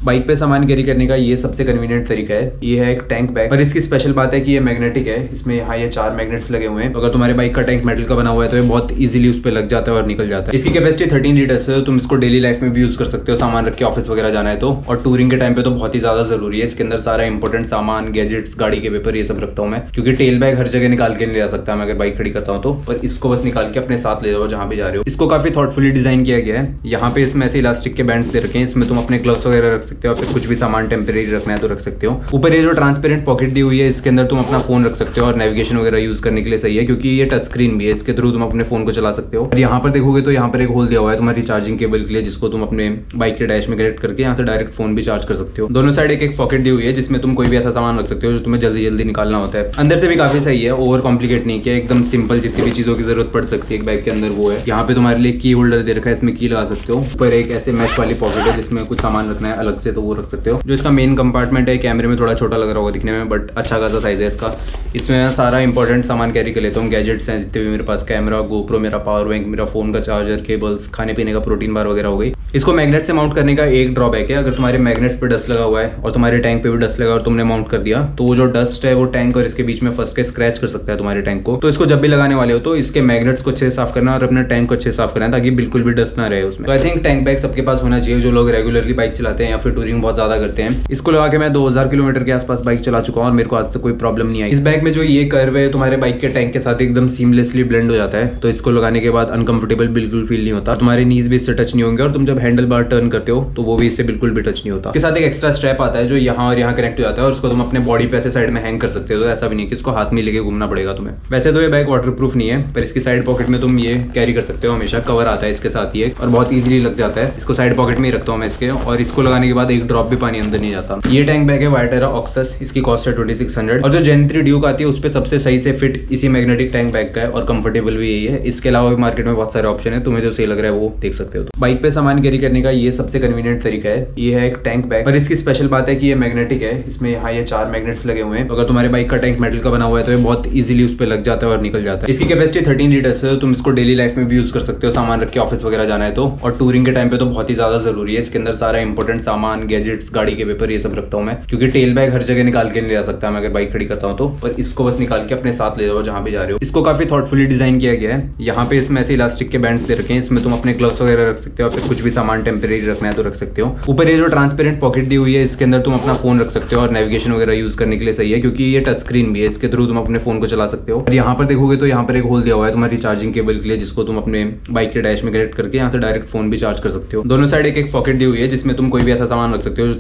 Bike पे सामान carry करने का ये सबसे कन्वीनियंट तरीका है। ये है एक टैंक बैग, पर इसकी स्पेशल बात है कि ये मैग्नेटिक है। इसमें यहाँ ये 4 मैग्नेट्स लगे हुए हैं। अगर तुम्हारे बाइक का टैंक मेटल का बना हुआ है तो ये बहुत इजीली उस पर लग जाता है और निकल जाता है। इसकी कैपेसिटी 13 लीटर्स है। तुम इसको डेली लाइफ में भी यूज कर सकते हो, सामान रख के ऑफिस वगैरह जाना है तो। और टूरिंग के टाइम पे तो बहुत ही ज्यादा जरूरी है। इसके अंदर सारा इंपॉर्टेंट सामान, गैजेट्स, गाड़ी के पेपर, ये सब रखता हूँ मैं, क्योंकि टेल बैग हर जगह निकाल के नहीं ले जा सकता मैं अगर बाइक खड़ी करता हूँ तो। और इसको बस निकाल के अपने साथ ले जाओ जहाँ भी जा रहे हो। इसको काफी थॉटफुली डिजाइन किया गया है। यहाँ पे इसमें ऐसे इलास्टिक के बैंड्स दे रखे हैं। इसमें तुम अपने ग्लव्स वगैरह रख सकते हो, फिर कुछ भी सामान टेम्परेरी रखना है तो रख सकते हो। ऊपर ये जो ट्रांसपेरेंट पॉकेट दी हुई है, इसके अंदर तुम अपना फोन रख सकते हो और नेविगेशन वगैरह यूज करने के लिए सही है, क्योंकि ये टच स्क्रीन भी है। इसके थ्रू तुम अपने फोन को चला सकते हो। और यहाँ पर देखोगे तो यहाँ पर एक होल दिया हुआ है तुम्हारी चार्जिंग केबल के लिए, जिसको तुम अपने बाइक के डैश में कनेक्ट करके यहाँ से डायरेक्ट फोन भी चार्ज कर सकते हो। दोनों साइड एक एक पॉकेट दी हुई है जिसमें तुम कोई भी ऐसा सामान रख सकते हो जो तुम्हें जल्दी जल्दी निकालना होता है। अंदर से भी काफी सही है, ओवर कॉम्प्लिकेट नहीं किया, एकदम सिंपल। जितनी भी चीजों की जरूरत पड़ सकती है एक बाइक के अंदर वो है। यहाँ पे तुम्हारे लिए की होल्डर दे रखा है, इसमें की लगा सकते हो। ऊपर एक ऐसे मैश वाली पॉकेट है जिसमें कुछ सामान रखना है अलग से, तो वो रख सकते हो। जो इसका मेन कंपार्टमेंट है, कैमरे में थोड़ा छोटा लग रहा होगा दिखने में, बट अच्छा खासा साइज है इसका। इसमें मैं सारा इंपॉर्टेंट सामान कैरी कर लेता हूँ। गैजेट्स हैं जितने भी मेरे पास, कैमरा, गोप्रो, मेरा पावर बैंक, मेरा फोन का चार्जर, केबल्स, खाने पीने का प्रोटीन बार वगैरह हो गई। इसको मैग्नेट से माउंट करने का एक ड्रॉबैक है, अगर तुम्हारे मैग्नेट्स पे डस्ट लगा हुआ है और तुम्हारे टैंक पे भी डस्ट लगा और तुमने माउंट कर दिया तो वो जो डस्ट है वो टैंक और इसके बीच में फंस के स्क्रैच कर सकता है तुम्हारे टैंक को। तो इसको जब भी लगाने वाले हो तो इसके मैग्नेट्स को अच्छे से साफ करना और अपने टैंक को अच्छे से साफ करना है, ताकि बिल्कुल भी डस्ट ना रहे उसमें। तो आई थिंक टैंक बैग सबके पास होना चाहिए, जो लोग रेगुलरली बाइक चलाते हैं या फिर टूरिंग बहुत ज्यादा करते हैं। इसको लगा के मैं 2000 किलोमीटर के आसपास बाइक चला चुका हूँ और मेरे को आज तक कोई प्रॉब्लम नहीं आई। इस बैग में जो ये कर्व है तुम्हारे बाइक के टैंक के साथ एकदम सीमलेसली ब्लेंड हो जाता है, तो इसको लगाने के बाद अनकंफर्टेबल बिल्कुल फील नहीं होता। तुम्हारे नीज भी इससे टच नहीं होंगे और तुम जब हैंडल बार टर्न करते हो तो वो भी इससे बिल्कुल भी टच नहीं होता। इसके साथ एक एक्स्ट्रा स्ट्रैप आता है जो यहाँ और यहाँ कनेक्ट हो जाता है और उसको तुम अपने बॉडी पे ऐसे साइड में हैंग कर सकते हो। तो ऐसा भी नहीं कि इसको हाथ में लेके घूमना पड़ेगा तुम्हें। वैसे तो ये बैग वाटरप्रूफ नहीं है, पर इसकी साइड पॉकेट में तुम ये कैरी कर सकते हो हमेशा। कवर आता है इसके साथ ये और बहुत इजीली लग जाता है। इसको साइड पॉकेट में ही रखता हूँ मैं इसके, और इसको लगाने के बाद एक ड्रॉप भी पानी अंदर नहीं जाता। ये टैंक बैग है वाइटेरा ऑक्सस, इसकी कॉस्ट है 2600। और जो जेन 3 ड्यूक आती है उस पर सबसे सही से फिट इसी मैग्नेटिक टैंक बैग का है और कंफर्टेबल भी यही है। इसके अलावा भी मार्केट में बहुत सारे ऑप्शन है, तुम्हें जो सही लग रहा है वो देख सकते हो। तो बाइक पे सामान कैरी करने का ये सबसे कन्वीनियंट तरीका है। ये है एक टैंक बैग, पर इसकी स्पेशल बात है कि ये मैग्नेटिक है। इसमें यहाँ ये 4 मैग्नेट्स लगे हुए हैं। अगर तुम्हारे बाइक का टैंक मेटल का बना हुआ है तो ये बहुत इजीली उस पर लग जाता है और निकल जाता है। इसकी कैपेसिटी 13 लीटर्स है। तुम इसको डेली लाइफ में भी यूज कर सकते हो, सामान रख के ऑफिस वगैरह जाना है तो। और टूरिंग के टाइम पे तो बहुत ही ज्यादा जरूरी है। इसके अंदर सारा इंपॉर्टेंट सामान, गैजेट्स, गाड़ी के पेपर, ये सब रखता हूँ मैं, क्योंकि टेल बैग हर जगह निकाल के नहीं ले जा सकता मैं अगर बाइक खड़ी करता हूँ तो। और इसको बस निकाल के अपने साथ ले जाओ जहाँ भी जा रहे हो। इसको काफी थॉटफुली डिजाइन किया गया है। यहाँ पे इसमें ऐसे इलास्टिक के बैंड्स दे रखे हैं। इसमें तुम अपने ग्लव्स वगैरह रख सकते हो, फिर कुछ भी सामान टेम्परेरी रखना है तो रख सकते हो। ऊपर ये जो ट्रांसपेरेंट पॉकेट दी हुई है, इसके अंदर तुम अपना फोन रख सकते हो और नेविगेशन वगैरह यूज करने के लिए सही है, क्योंकि ये टच स्क्रीन भी है। इसके थ्रू तुम अपने फोन को चला सकते हो। और यहाँ पर देखोगे तो यहाँ पर एक होल दिया हुआ है तुम्हारी चार्जिंग केबल के लिए, जिसको तुम अपने बाइक के डैश में कनेक्ट करके यहाँ से डायरेक्ट फोन भी चार्ज कर सकते हो। दोनों साइड एक एक पॉकेट दी हुई है जिसमें तुम कोई भी ऐसा सामान रख सकते हो